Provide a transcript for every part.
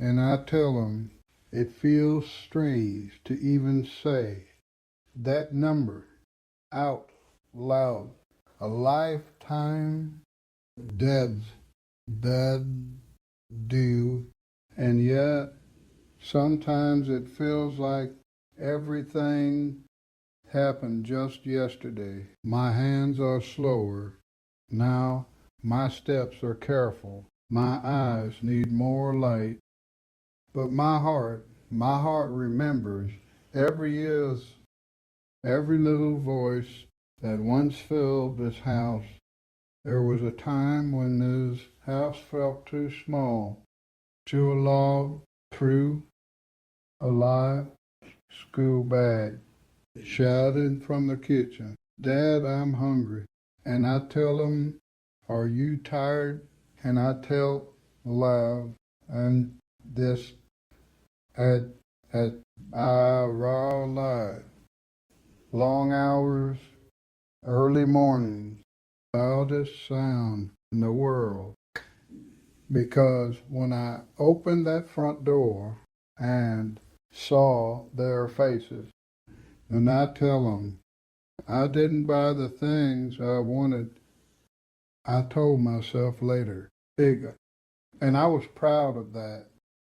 And I tell them it feels strange to even say that number out loud. A lifetime dead, dead do. And yet, sometimes it feels like everything happened just yesterday. My hands are slower. Now my steps are careful. My eyes need more light. But my heart remembers every year's, every little voice that once filled this house. There was a time when this house felt too small, too alive, true, alive, school bag, shouted from the kitchen, Dad, I'm hungry. And I tell him, are you tired? And I tell loud, and this at, at our raw life, long hours, early mornings, loudest sound in the world. Because when I opened that front door and saw their faces, and I tell them, I didn't buy the things I wanted. I told myself later, bigger. And I was proud of that.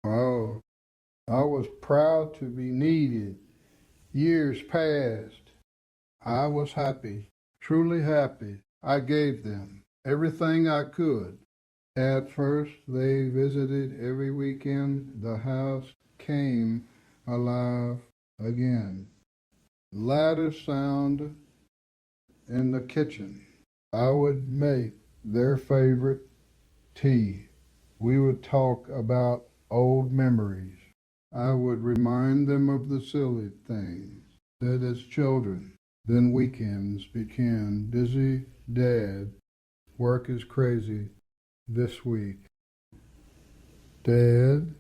Oh, I was proud to be needed. Years passed. I was happy, truly happy. I gave them everything I could. At first, they visited every weekend. The house came alive again. Louder sound in the kitchen. I would make their favorite tea. We would talk about old memories. I would remind them of the silly things that as children, then weekends became busy. Dad, work is crazy this week. Dad,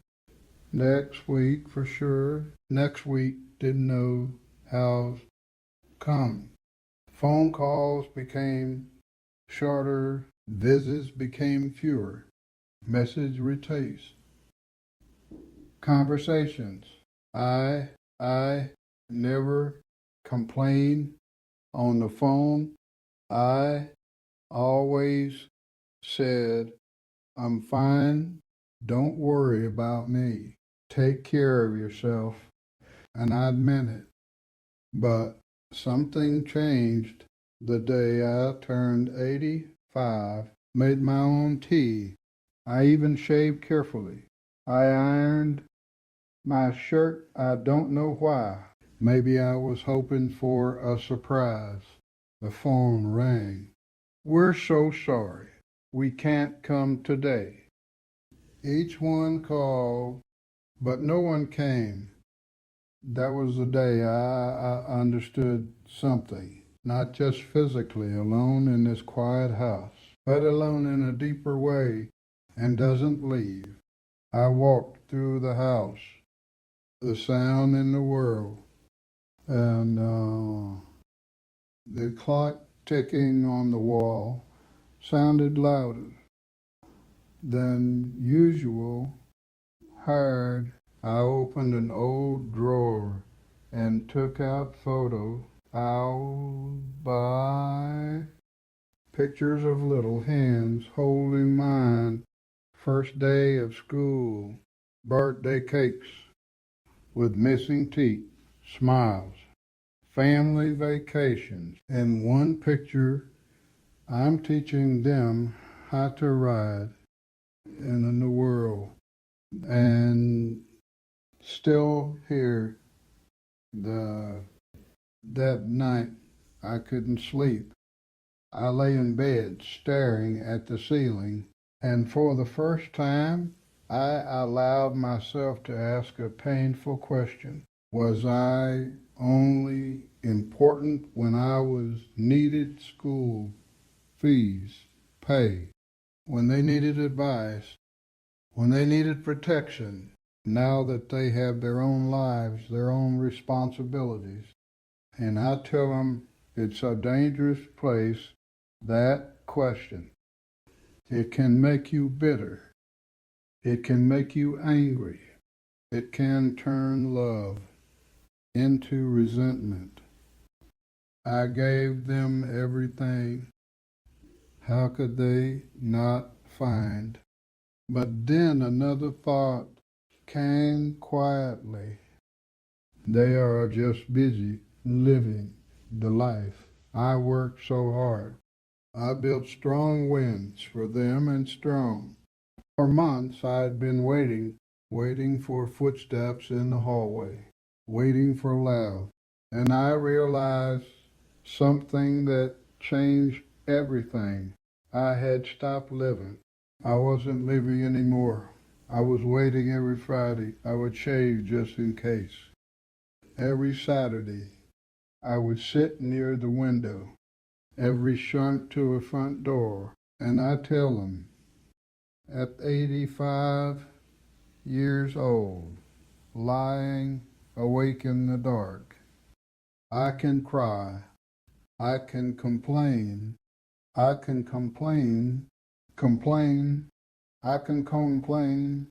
next week for sure. Next week didn't know how come. Phone calls became shorter, visits became fewer, message retraced. Conversations. I never complain on the phone. I always said, I'm fine. Don't worry about me. Take care of yourself. And I meant it. But something changed the day I turned 85, made my own tea. I even shaved carefully. I ironed my shirt. I don't know why. Maybe I was hoping for a surprise. The phone rang. We're so sorry. We can't come today. Each one called, but no one came. That was the day I understood something, not just physically alone in this quiet house, but alone in a deeper way and doesn't leave. I walked through the house, the sound in the world, and the clock ticking on the wall sounded louder than usual. Hard, I opened an old drawer and took out photos. I'll buy pictures of little hands holding mine, first day of school, birthday cakes with missing teeth, smiles, family vacations. In one picture, I'm teaching them how to ride in the world. And still here, the that night I couldn't sleep. I lay in bed staring at the ceiling, and for the first time I allowed myself to ask a painful question. Was I only important when I was needed school fees, pay, when they needed advice, when they needed protection? Now that they have their own lives, their own responsibilities, and I tell them it's a dangerous place, that question. It can make you bitter. It can make you angry. It can turn love into resentment. I gave them everything. How could they not find? But then another thought came quietly. They are just busy living the life I worked so hard. I built strong winds for them and strong. For months I had been waiting for footsteps in the hallway, waiting for love. And I realized something that changed everything. I had stopped living. I wasn't living anymore. I was waiting every Friday. I would shave just in case. Every Saturday, I would sit near the window. Every shrunk to a front door. And I tell them, at 85 years old, lying awake in the dark, I can cry. I can complain. I can complain. I can complain.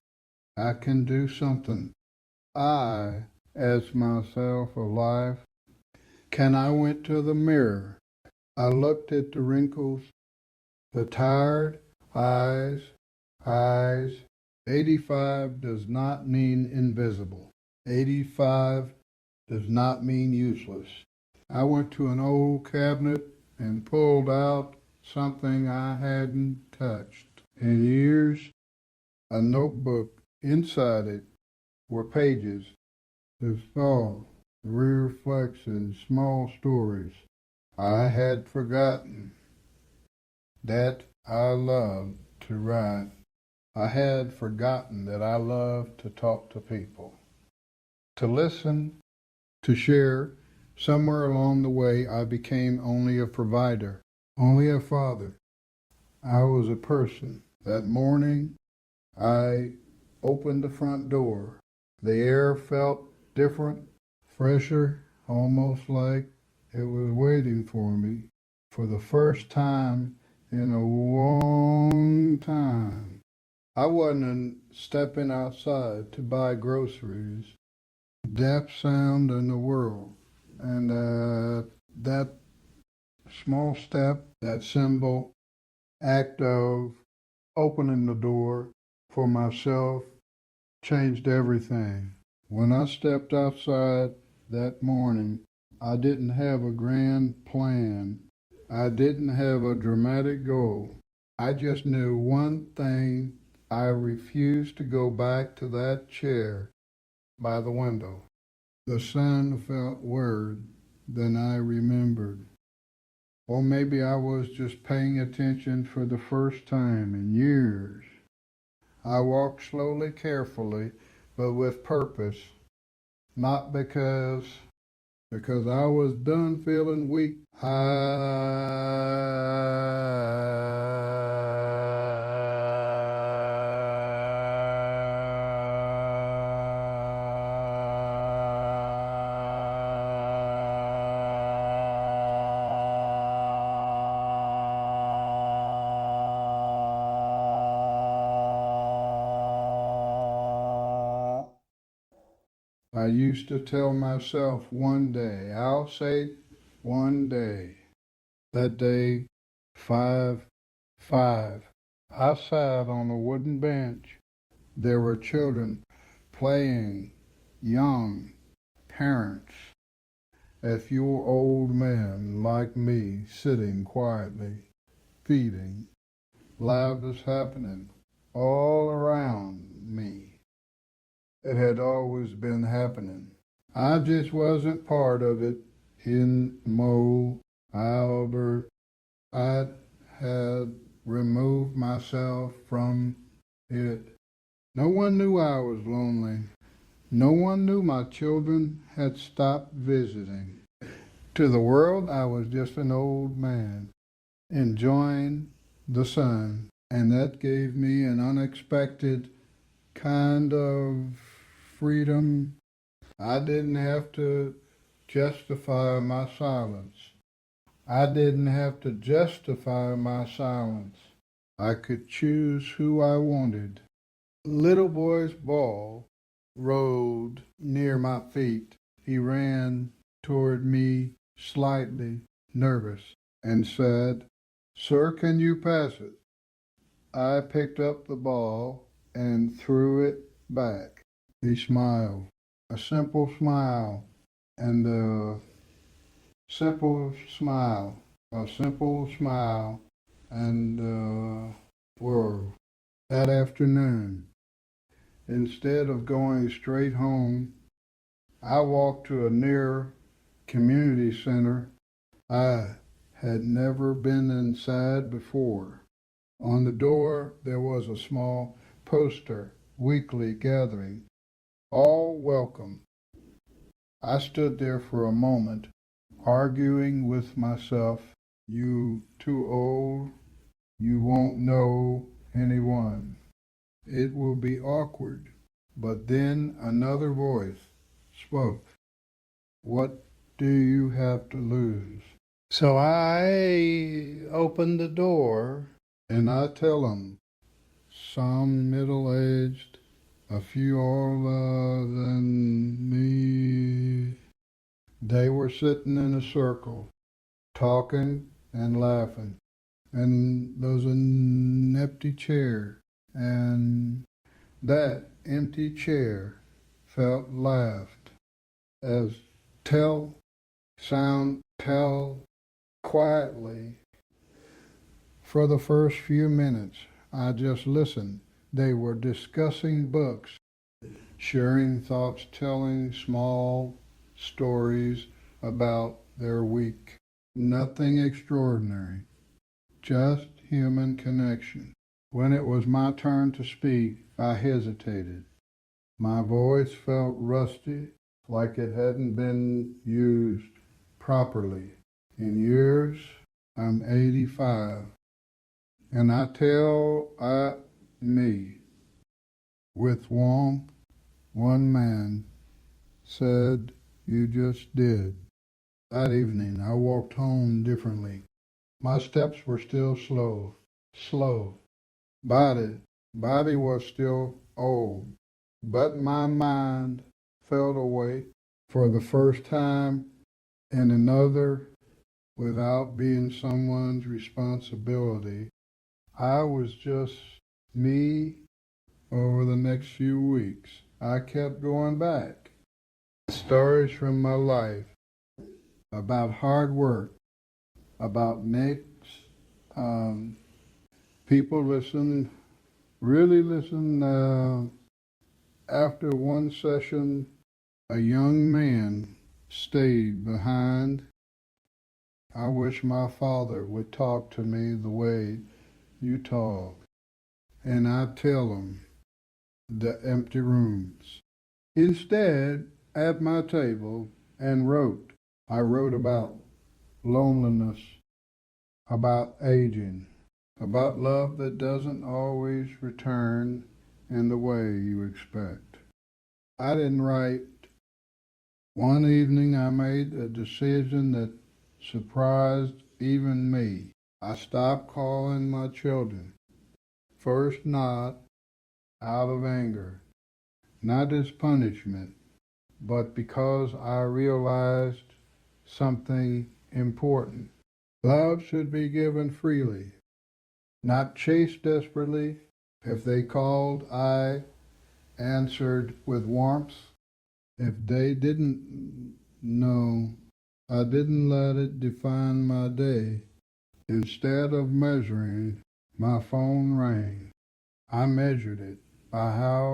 I can do something. I, as myself alive, I went to the mirror. I looked at the wrinkles, the tired eyes. 85 does not mean invisible. 85 does not mean useless. I went to an old cabinet and pulled out something I hadn't touched in years, a notebook. Inside it were pages of thought, reflections, small stories I had forgotten that I loved to write. I had forgotten that I loved to talk to people, to listen, to share. Somewhere along the way, I became only a provider, only a father. I was a person. That morning, I opened the front door. The air felt different, fresher, almost like it was waiting for me for the first time in a long time. I wasn't stepping outside to buy groceries. That sound in the world. And that small step, that symbol, act of opening the door for myself changed everything. When I stepped outside that morning, I didn't have a grand plan. I didn't have a dramatic goal. I just knew one thing. I refused to go back to that chair by the window. The sun felt weird. Then I remembered. Or maybe I was just paying attention for the first time in years. I walked slowly, carefully, but with purpose, not because I was done feeling weak. I used to tell myself one day, I'll say one day. That day, 5-5, I sat on a wooden bench. There were children playing, young parents, a few old men like me sitting quietly, feeding. Life was happening all around me. It had always been happening. I just wasn't part of it. In Mo, Albert, I had removed myself from it. No one knew I was lonely. No one knew my children had stopped visiting. To the world, I was just an old man, enjoying the sun, and that gave me an unexpected kind of freedom. I didn't have to justify my silence. I didn't have to justify my silence. I could choose who I wanted. little boy's ball rolled near my feet. He ran toward me, slightly nervous, and said, "Sir, can you pass it?" I picked up the ball and threw it back. He smiled, a simple smile, and simple smile, a simple smile, and world. That afternoon, instead of going straight home, I walked to a near community center. I had never been inside before. On the door, there was a small poster, weekly gathering, all welcome. I stood there for a moment, arguing with myself, you too old, you won't know anyone. It will be awkward. But then another voice spoke. What do you have to lose? So I opened the door and I tell them, some middle-aged, a few older than me. They were sitting in a circle, talking and laughing. And there was an empty chair, and that empty chair felt laughed as tell quietly. For the first few minutes, I just listened. They were discussing books, sharing thoughts, telling small stories about their week. Nothing extraordinary, just human connection. When it was my turn to speak, I hesitated. My voice felt rusty, like it hadn't been used properly in years. I'm 85, and I tell me with warmth. One man said, "You just did." That evening, I walked home differently. My steps were still slow. Body was still old, but my mind felt away for the first time in another without being someone's responsibility. I was just me over the next few weeks. I kept going back. Stories from my life about hard work, about Nick's. Um, People listen, really listen. After one session, a young man stayed behind. I wish my father would talk to me the way you talk. And I tell him the empty rooms. Instead, at my table and wrote. I wrote about loneliness, about aging, about love that doesn't always return in the way you expect. I didn't write. One evening I made a decision that surprised even me. I stopped calling my children. First, not out of anger, not as punishment, but because I realized something important. Love should be given freely, not chased desperately. If they called, I answered with warmth. If they didn't know, I didn't let it define my day. Instead of measuring, my phone rang. I measured it by how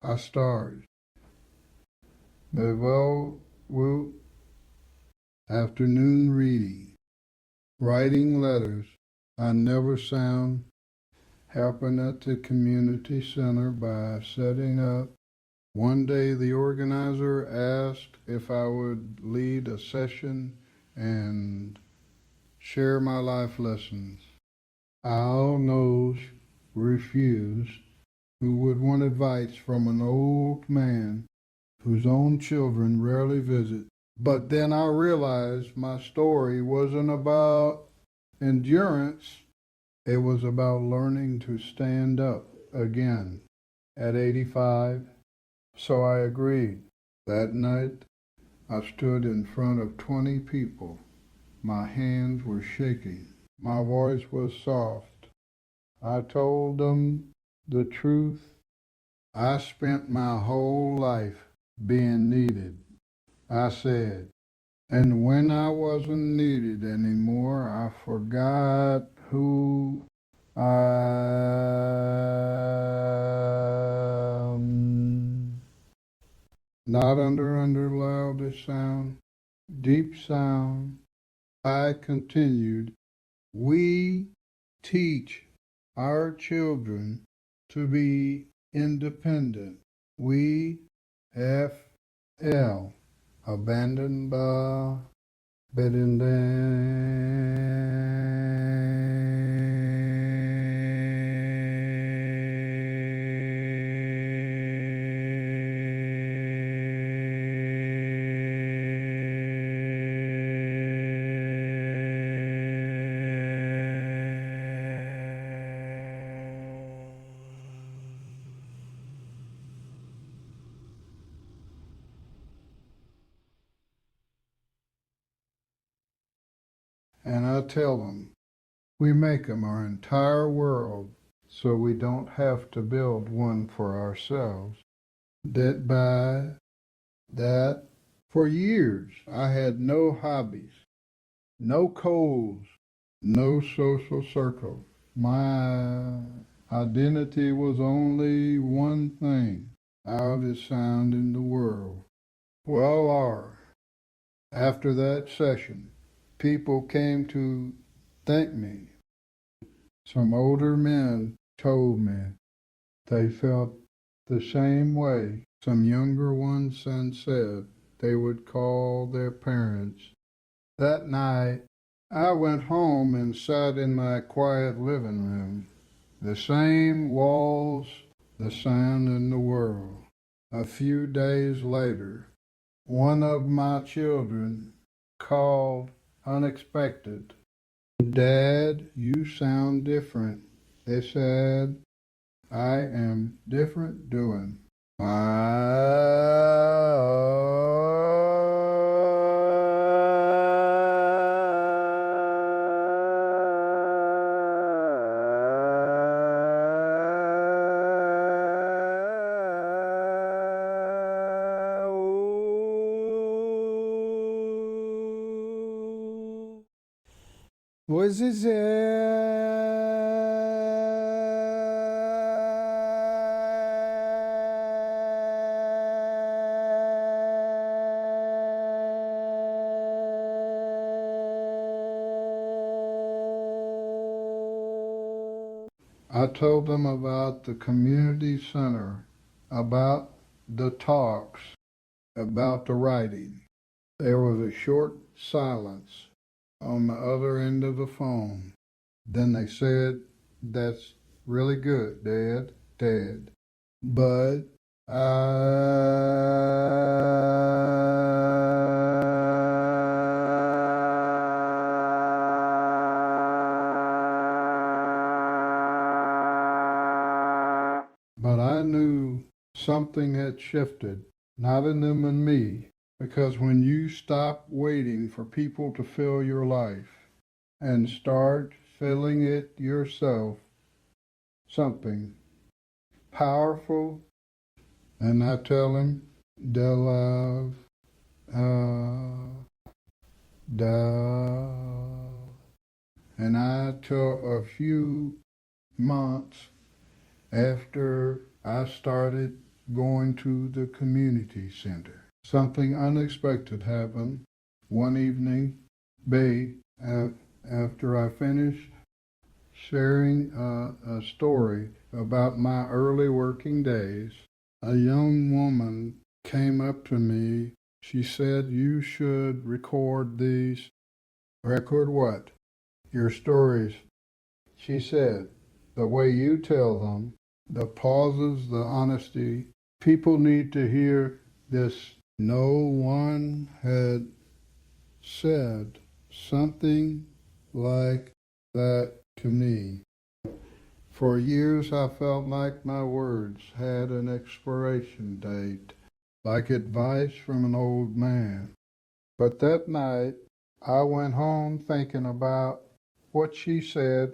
I started. The well, afternoon reading, writing letters. I never sound helping at the community center by setting up. One day the organizer asked if I would lead a session and share my life lessons. I almost refused. Who would want advice from an old man whose own children rarely visit. But then I realized my story wasn't about endurance, it was about learning to stand up again at 85. So I agreed. That night, I stood in front of 20 people. My hands were shaking. My voice was soft. I told them the truth. I spent my whole life being needed. I said, and when I wasn't needed anymore, I forgot who I am. Not under loudest sound, deep sound. I continued, we teach our children to be independent. We, FL, abandoned by and I tell them, we make them our entire world so we don't have to build one for ourselves. That by that, for years, I had no hobbies, no goals, no social circle. My identity was only one thing, loudest sound in the world. Well, after that session, people came to thank me. Some older men told me they felt the same way. Some younger ones and said they would call their parents. That night, I went home and sat in my quiet living room. The same walls, the sound in the world. A few days later, one of my children called unexpected. Dad, you sound different. They said, I am different doing. Was it I told them about the community center, about the talks, about the writing. There was a short silence on the other end of the phone. Then they said, that's really good, Dad. But I knew something had shifted, not in them and me, because when you stop waiting for people to fill your life and start filling it yourself, something powerful, and I tell him, the love, the, and I took a few months after I started going to the community center. Something unexpected happened one evening. After I finished sharing a story about my early working days, a young woman came up to me. She said, you should record these. Record what? Your stories. She said, the way you tell them, the pauses, the honesty. People need to hear This no one had said something like that to me. For years I felt like my words had an expiration date, like advice from an old man. But that night I went home thinking about what she said.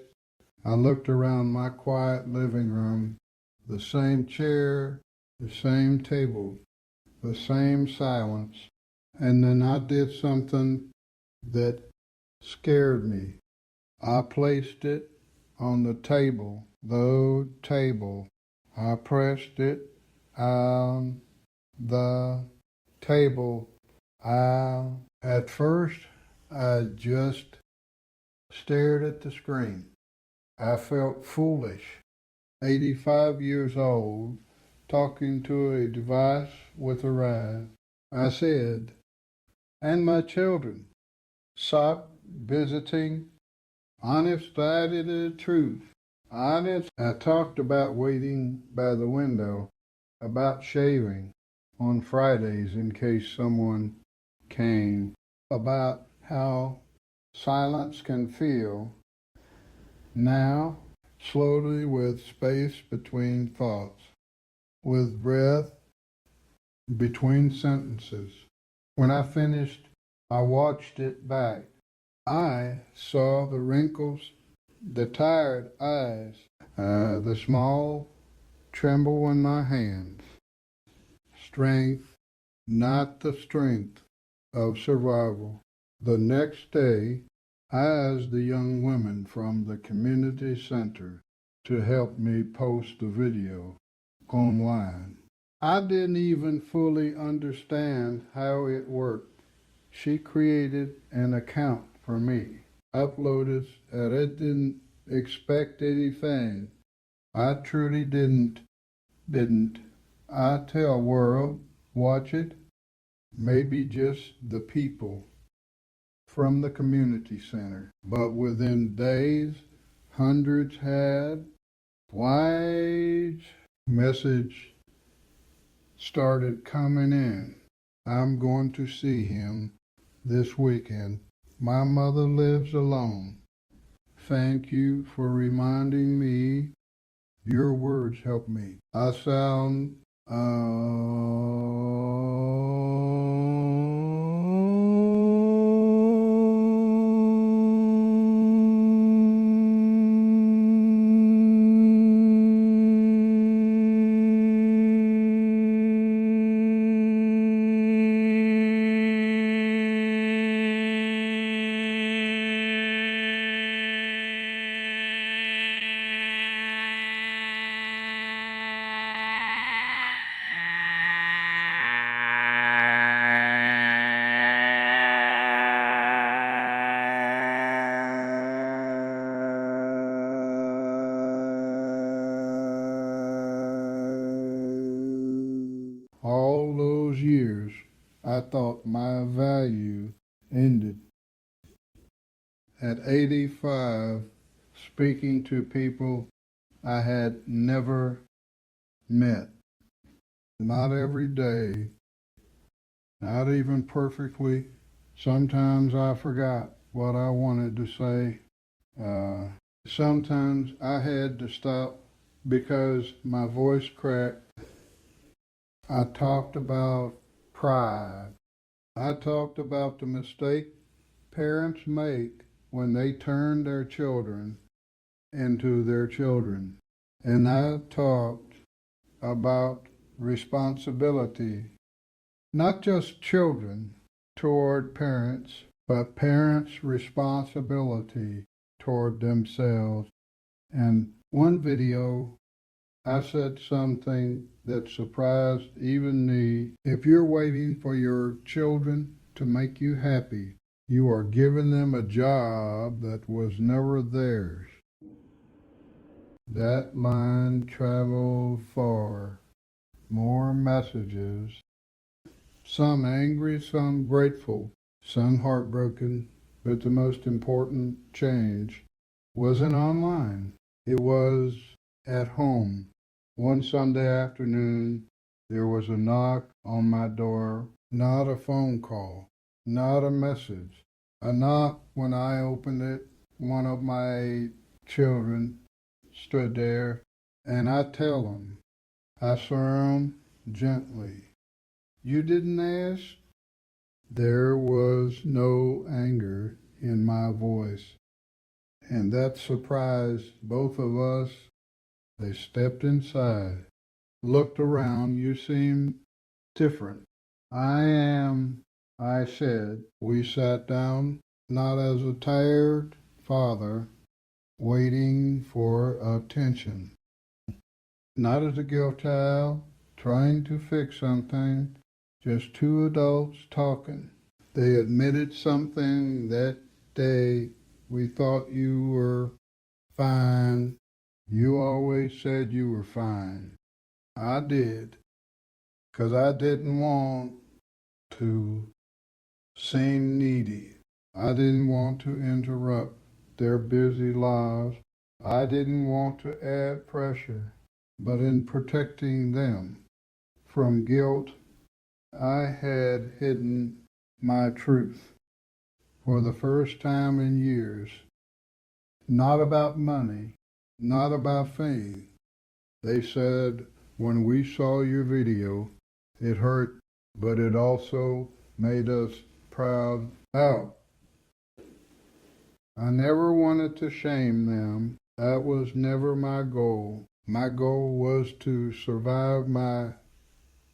I looked around my quiet living room, the same chair, the same table, the same silence, and then I did something that scared me. I placed it on the table, the table. I pressed it on the table. At first, I just stared at the screen. I felt foolish, 85 years old, talking to a device with a ride. I said, and my children, stop visiting. Honest, that is the truth. Honest, I talked about waiting by the window, about shaving on Fridays in case someone came, about how silence can feel now, slowly with space between thoughts, with breath between sentences. When I finished, I watched it back. I saw the wrinkles, the tired eyes, the small tremble in my hands. Strength, not the strength of survival. The next day, I asked the young women from the community center to help me post the video online. I didn't even fully understand how it worked. She created an account for me, uploaded, and I didn't expect anything. I truly didn't. I tell world, watch it, maybe just the people from the community center. But within days, hundreds had. Why? Message started coming in. I'm going to see him this weekend. My mother lives alone. Thank you for reminding me. Your words help me. I sound all those years, I thought my value ended. At 85, speaking to people I had never met. Not every day, not even perfectly. Sometimes I forgot what I wanted to say. Sometimes I had to stop because my voice cracked. I talked about pride. I talked about the mistake parents make when they turn their children into their children. And I talked about responsibility, not just children toward parents, but parents' responsibility toward themselves. And one video, I said something that surprised even me. If you're waiting for your children to make you happy, you are giving them a job that was never theirs. That line traveled far. More messages, some angry, some grateful, some heartbroken, but the most important change wasn't online. It was at home. One Sunday afternoon, There was a knock on my door, not a phone call, not a message. A knock. When I opened it, one of my children stood there, and I tell him, I saw him gently. You didn't ask? There was no anger in my voice, and that surprised both of us. They stepped inside, looked around. You seem different. I am, I said. We sat down, not as a tired father waiting for attention, not as a guilt child trying to fix something, just two adults talking. They admitted something that day. We thought you were fine. You always said you were fine. I did, 'cause I didn't want to seem needy. I didn't want to interrupt their busy lives. I didn't want to add pressure. But in protecting them from guilt, I had hidden my truth for the first time in years. Not about money, not about fame. They said, when we saw your video, it hurt, but it also made us proud. Out. I never wanted to shame them. That was never my goal. My goal was to survive my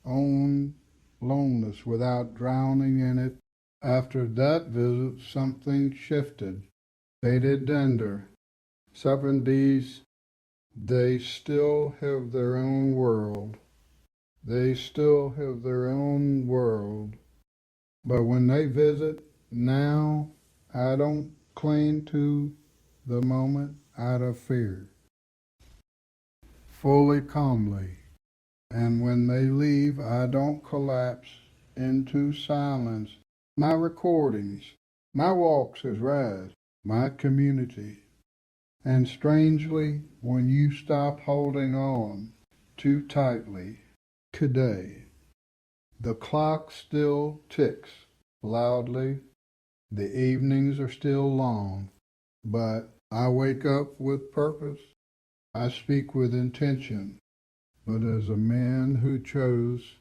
own loneliness without drowning in it. After that visit, something shifted. They did Dender. 70s, they still have their own world. They still have their own world. But when they visit now, I don't cling to the moment out of fear, fully calmly. And when they leave, I don't collapse into silence. My recordings, my walks as Raz, my community. And strangely, when you stop holding on too tightly today, the clock still ticks loudly. The evenings are still long, but I wake up with purpose. I speak with intention, but as a man who chose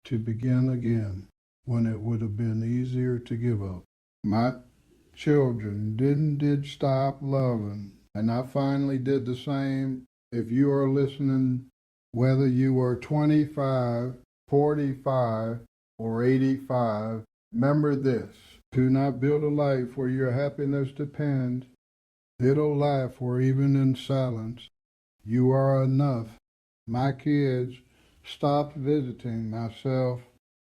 to begin again when it would have been easier to give up. My children did stop loving, and I finally did the same. If you are listening, whether you are 25, 45, or 85, remember this. Do not build a life where your happiness depends. Build a life where even in silence, you are enough. My kids stopped visiting myself